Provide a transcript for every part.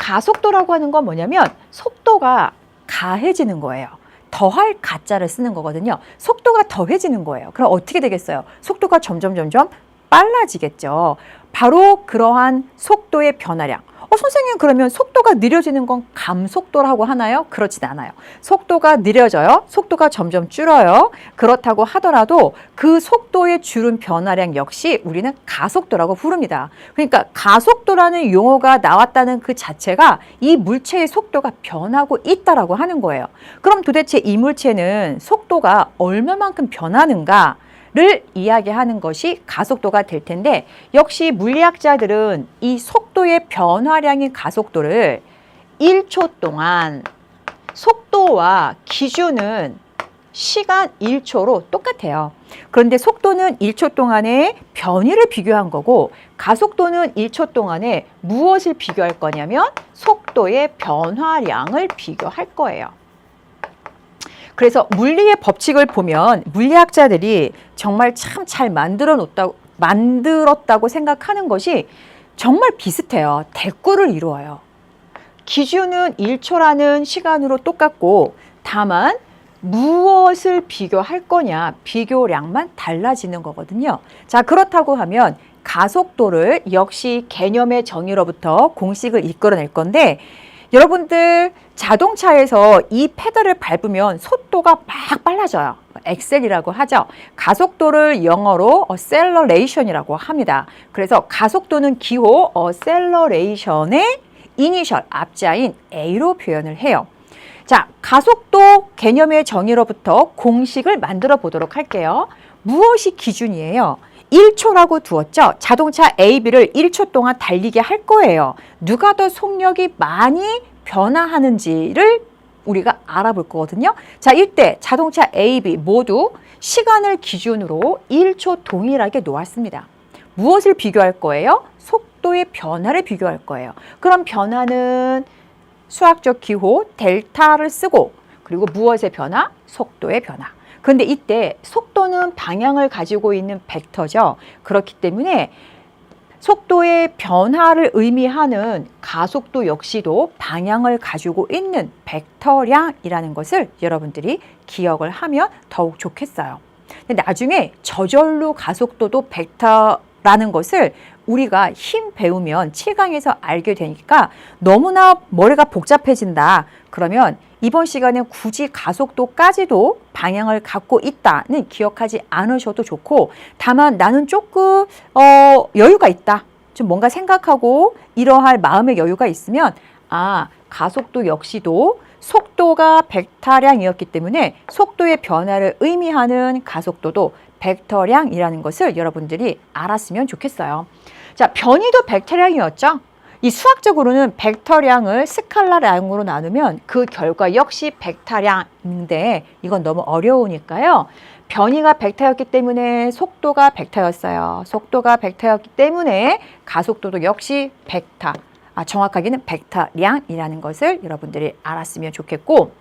가속도라고 하는 건 뭐냐면 속도가 가해지는 거예요. 더할 가짜를 쓰는 거거든요. 속도가 더해지는 거예요. 그럼 어떻게 되겠어요? 속도가 점점 빨라지겠죠. 바로 그러한 속도의 변화량. 선생님 그러면 속도가 느려지는 건 감속도라고 하나요? 그렇진 않아요. 속도가 느려져요. 속도가 점점 줄어요. 그렇다고 하더라도 그 속도의 줄은 변화량 역시 우리는 가속도라고 부릅니다. 그러니까 가속도라는 용어가 나왔다는 그 자체가 이 물체의 속도가 변하고 있다라고 하는 거예요. 그럼 도대체 이 물체는 속도가 얼마만큼 변하는가? 를 이야기하는 것이 가속도가 될 텐데 역시 물리학자들은 이 속도의 변화량인 가속도를 1초 동안 속도와 기준은 시간 1초로 똑같아요. 그런데 속도는 1초 동안의 변이를 비교한 거고 가속도는 1초 동안에 무엇을 비교할 거냐면 속도의 변화량을 비교할 거예요. 그래서 물리의 법칙을 보면 물리학자들이 정말 참 잘 만들었다고 생각하는 것이 정말 비슷해요. 대꾸를 이루어요. 기준은 1초라는 시간으로 똑같고 다만 무엇을 비교할 거냐 비교량만 달라지는 거거든요. 자, 그렇다고 하면 가속도를 역시 개념의 정의로부터 공식을 이끌어낼 건데 여러분들 자동차에서 이 페달을 밟으면 속도가 막 빨라져요. 엑셀이라고 하죠. 가속도를 영어로 acceleration이라고 합니다. 그래서 가속도는 기호 acceleration의 이니셜 앞자인 A로 표현을 해요. 자, 가속도 개념의 정의로부터 공식을 만들어 보도록 할게요. 무엇이 기준이에요? 1초라고 두었죠. 자동차 A, B를 1초 동안 달리게 할 거예요. 누가 더 속력이 많이 변화하는지를 우리가 알아볼 거거든요. 자, 이때 자동차 A, B 모두 시간을 기준으로 1초 동일하게 놓았습니다. 무엇을 비교할 거예요? 속도의 변화를 비교할 거예요. 그럼 변화는 수학적 기호 델타를 쓰고 그리고 무엇의 변화? 속도의 변화. 그런데 이때 속도는 방향을 가지고 있는 벡터죠. 그렇기 때문에 속도의 변화를 의미하는 가속도 역시도 방향을 가지고 있는 벡터량이라는 것을 여러분들이 기억을 하면 더욱 좋겠어요. 근데 나중에 저절로 가속도도 벡터라는 것을 우리가 힘 배우면 7강에서 알게 되니까 너무나 머리가 복잡해진다. 그러면 이번 시간에 굳이 가속도까지도 방향을 갖고 있다는 기억하지 않으셔도 좋고 다만 나는 조금 여유가 있다. 좀 뭔가 생각하고 이러할 마음의 여유가 있으면 가속도 역시도 속도가 벡터량이었기 때문에 속도의 변화를 의미하는 가속도도 벡터량이라는 것을 여러분들이 알았으면 좋겠어요. 자, 변이도 벡터량이었죠. 이 수학적으로는 벡터량을 스칼라량으로 나누면 그 결과 역시 벡터량인데 이건 너무 어려우니까요. 변이가 벡터였기 때문에 속도가 벡터였어요. 속도가 벡터였기 때문에 가속도도 역시 벡터, 정확하게는 벡터량이라는 것을 여러분들이 알았으면 좋겠고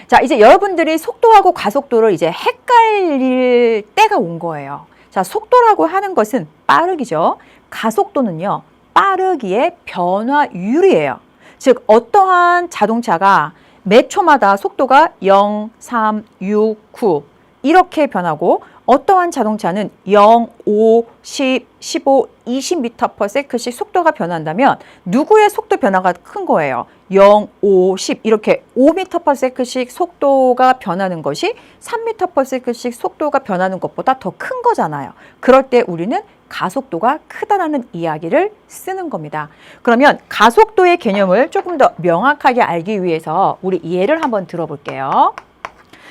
자, 이제 여러분들이 속도하고 가속도를 이제 헷갈릴 때가 온 거예요. 자, 속도라고 하는 것은 빠르기죠. 가속도는요. 빠르기의 변화율이에요. 즉 어떠한 자동차가 몇 초마다 속도가 0, 3, 6, 9 이렇게 변하고 어떠한 자동차는 0, 5, 10, 15, 20m/s씩 속도가 변한다면 누구의 속도 변화가 큰 거예요? 0, 5, 10 이렇게 5m/s씩 속도가 변하는 것이 3m/s씩 속도가 변하는 것보다 더 큰 거잖아요. 그럴 때 우리는 가속도가 크다라는 이야기를 쓰는 겁니다. 그러면 가속도의 개념을 조금 더 명확하게 알기 위해서 우리 예를 한번 들어볼게요.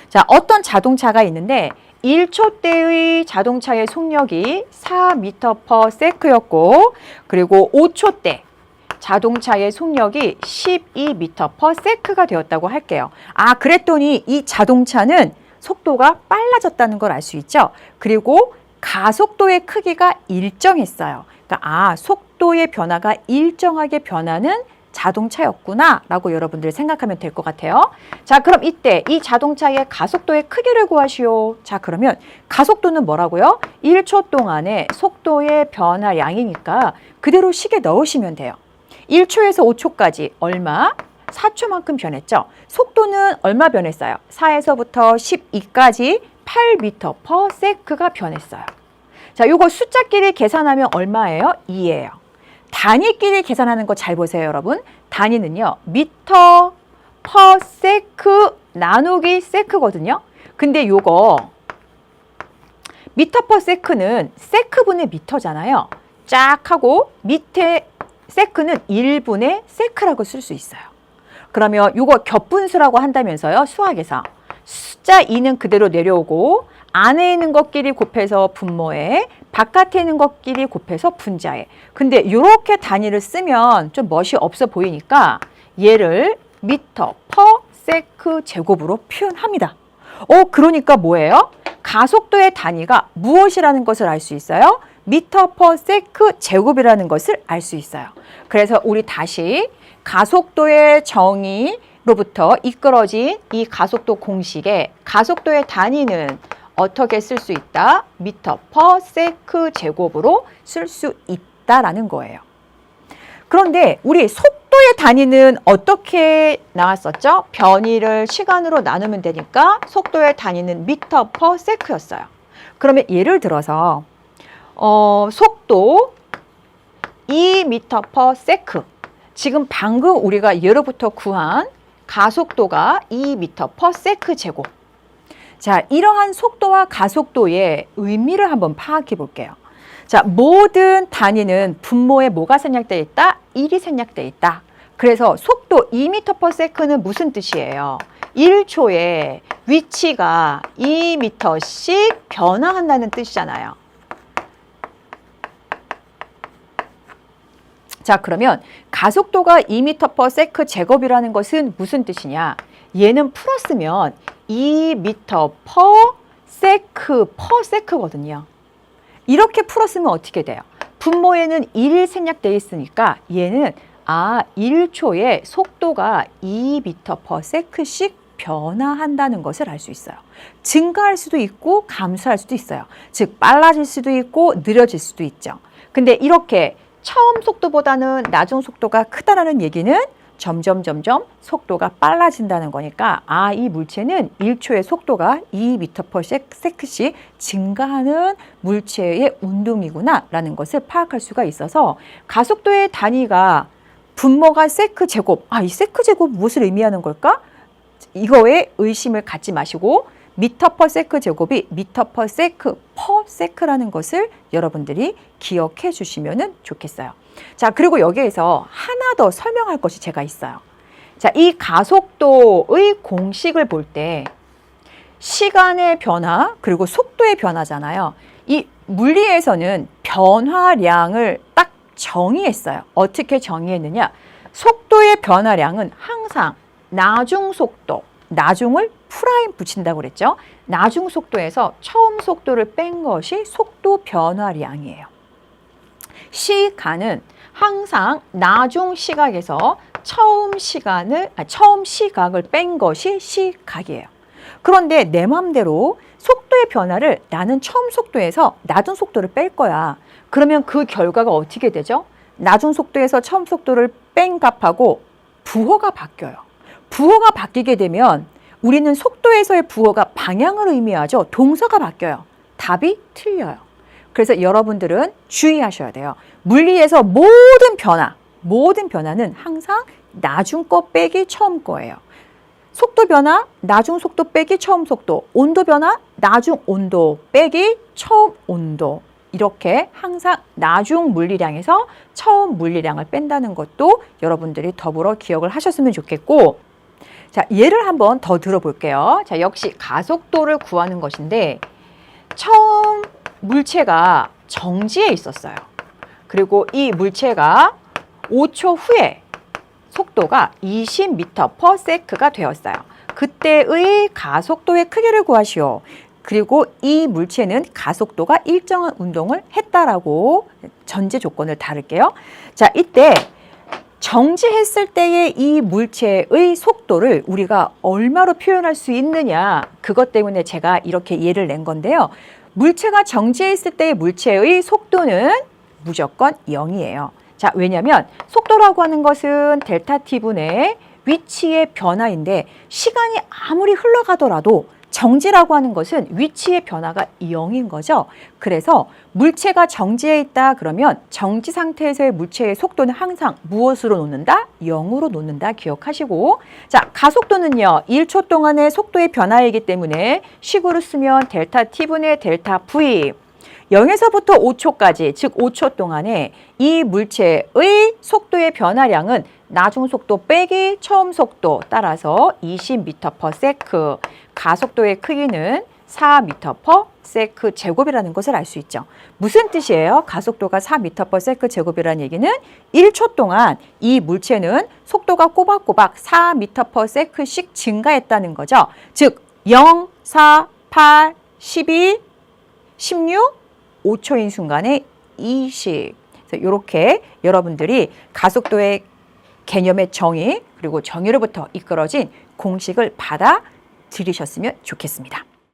자, 어떤 자동차가 있는데 1초대의 자동차의 속력이 4m/s였고 그리고 5초대 자동차의 속력이 12m/s가 되었다고 할게요. 그랬더니 이 자동차는 속도가 빨라졌다는 걸 알 수 있죠. 그리고 가속도의 크기가 일정했어요. 그러니까 속도의 변화가 일정하게 변하는 자동차였구나 라고 여러분들 생각하면 될 것 같아요. 자, 그럼 이때 이 자동차의 가속도의 크기를 구하시오. 자, 그러면 가속도는 뭐라고요? 1초 동안의 속도의 변화량이니까 그대로 식에 넣으시면 돼요. 1초에서 5초까지 얼마? 4초만큼 변했죠. 속도는 얼마 변했어요? 4에서부터 12까지 8m/s가 변했어요. 자, 요거 숫자끼리 계산하면 얼마예요? 2예요. 단위끼리 계산하는 거 잘 보세요, 여러분. 단위는요, 미터 퍼 세크 나누기 세크거든요. 근데 요거 미터 퍼 세크는 세크분의 미터잖아요. 쫙 하고 밑에 세크는 1분의 세크라고 쓸 수 있어요. 그러면 요거 겹분수라고 한다면서요, 수학에서. 숫자 2는 그대로 내려오고 안에 있는 것끼리 곱해서 분모에, 바깥에 있는 것끼리 곱해서 분자에. 근데 이렇게 단위를 쓰면 좀 멋이 없어 보이니까 얘를 미터 퍼 세크 제곱으로 표현합니다. 그러니까 뭐예요? 가속도의 단위가 무엇이라는 것을 알 수 있어요? 미터 퍼 세크 제곱이라는 것을 알 수 있어요. 그래서 우리 다시 가속도의 정의로부터 이끌어진 이 가속도 공식에 가속도의 단위는 어떻게 쓸 수 있다? 미터 퍼 세크 제곱으로 쓸 수 있다라는 거예요. 그런데 우리 속도의 단위는 어떻게 나왔었죠? 변위를 시간으로 나누면 되니까 속도의 단위는 미터 퍼 세크였어요. 그러면 예를 들어서 속도 2m per 세크. 지금 방금 우리가 예로부터 구한 가속도가 2m per 세크 제곱. 자, 이러한 속도와 가속도의 의미를 한번 파악해 볼게요. 자, 모든 단위는 분모에 뭐가 생략되어 있다? 1이 생략되어 있다. 그래서 속도 2m per sec는 무슨 뜻이에요? 1초에 위치가 2m씩 변화한다는 뜻이잖아요. 자, 그러면 가속도가 2m per sec 제곱이라는 것은 무슨 뜻이냐? 얘는 풀었으면 2m per sec거든요. 이렇게 풀었으면 어떻게 돼요? 분모에는 1 생략되어 있으니까 얘는 1초에 속도가 2m per sec씩 변화한다는 것을 알 수 있어요. 증가할 수도 있고 감소할 수도 있어요. 즉 빨라질 수도 있고 느려질 수도 있죠. 근데 이렇게 처음 속도보다는 나중 속도가 크다라는 얘기는 점점 속도가 빨라진다는 거니까 이 물체는 1초의 속도가 2m per sec씩 증가하는 물체의 운동이구나 라는 것을 파악할 수가 있어서 가속도의 단위가 분모가 세크 제곱, 이 세크 제곱 무엇을 의미하는 걸까? 이거에 의심을 갖지 마시고 미터 퍼 세크 제곱이 미터 퍼 세크 퍼 세크라는 것을 여러분들이 기억해 주시면 좋겠어요. 자, 그리고 여기에서 하나 더 설명할 것이 제가 있어요. 자, 이 가속도의 공식을 볼 때 시간의 변화 그리고 속도의 변화잖아요. 이 물리에서는 변화량을 딱 정의했어요. 어떻게 정의했느냐? 속도의 변화량은 항상 나중 속도, 나중을 프라임 붙인다고 그랬죠. 나중 속도에서 처음 속도를 뺀 것이 속도 변화량이에요. 시간은 항상 나중 시각에서 처음 시각을 뺀 것이 시각이에요. 그런데 내 마음대로 속도의 변화를 나는 처음 속도에서 나중 속도를 뺄 거야. 그러면 그 결과가 어떻게 되죠? 나중 속도에서 처음 속도를 뺀 값하고 부호가 바뀌어요. 부호가 바뀌게 되면 우리는 속도에서의 부호가 방향을 의미하죠. 동사가 바뀌어요. 답이 틀려요. 그래서 여러분들은 주의하셔야 돼요. 물리에서 모든 변화는 항상 나중 거 빼기 처음 거예요. 속도 변화, 나중 속도 빼기 처음 속도, 온도 변화, 나중 온도 빼기 처음 온도. 이렇게 항상 나중 물리량에서 처음 물리량을 뺀다는 것도 여러분들이 더불어 기억을 하셨으면 좋겠고, 자, 예를 한번 더 들어볼게요. 자, 역시 가속도를 구하는 것인데 처음 물체가 정지해 있었어요. 그리고 이 물체가 5초 후에 속도가 20m per sec가 되었어요. 그때의 가속도의 크기를 구하시오. 그리고 이 물체는 가속도가 일정한 운동을 했다라고 전제 조건을 다룰게요. 자, 이때 정지했을 때의 이 물체의 속도를 우리가 얼마로 표현할 수 있느냐, 그것 때문에 제가 이렇게 예를 낸 건데요. 물체가 정지해 있을 때의 물체의 속도는 무조건 0이에요. 자, 왜냐하면 속도라고 하는 것은 델타 t분의 위치의 변화인데 시간이 아무리 흘러가더라도 정지라고 하는 것은 위치의 변화가 0인 거죠. 그래서 물체가 정지해 있다 그러면 정지 상태에서의 물체의 속도는 항상 무엇으로 놓는다? 0으로 놓는다 기억하시고, 자, 가속도는요 1초 동안의 속도의 변화이기 때문에 식으로 쓰면 델타 t분의 델타 v 0에서부터 5초까지, 즉 5초 동안에 이 물체의 속도의 변화량은 나중 속도 빼기 처음 속도 따라서 20m/s, 가속도의 크기는 4m/s 제곱이라는 것을 알 수 있죠. 무슨 뜻이에요? 가속도가 4m/s 제곱이라는 얘기는 1초 동안 이 물체는 속도가 꼬박꼬박 4m/s씩 증가했다는 거죠. 즉 0, 4, 8, 12, 16, 5초인 순간에 20. 이렇게 여러분들이 가속도의 개념의 정의 그리고 정의로부터 이끌어진 공식을 받아들이셨으면 좋겠습니다.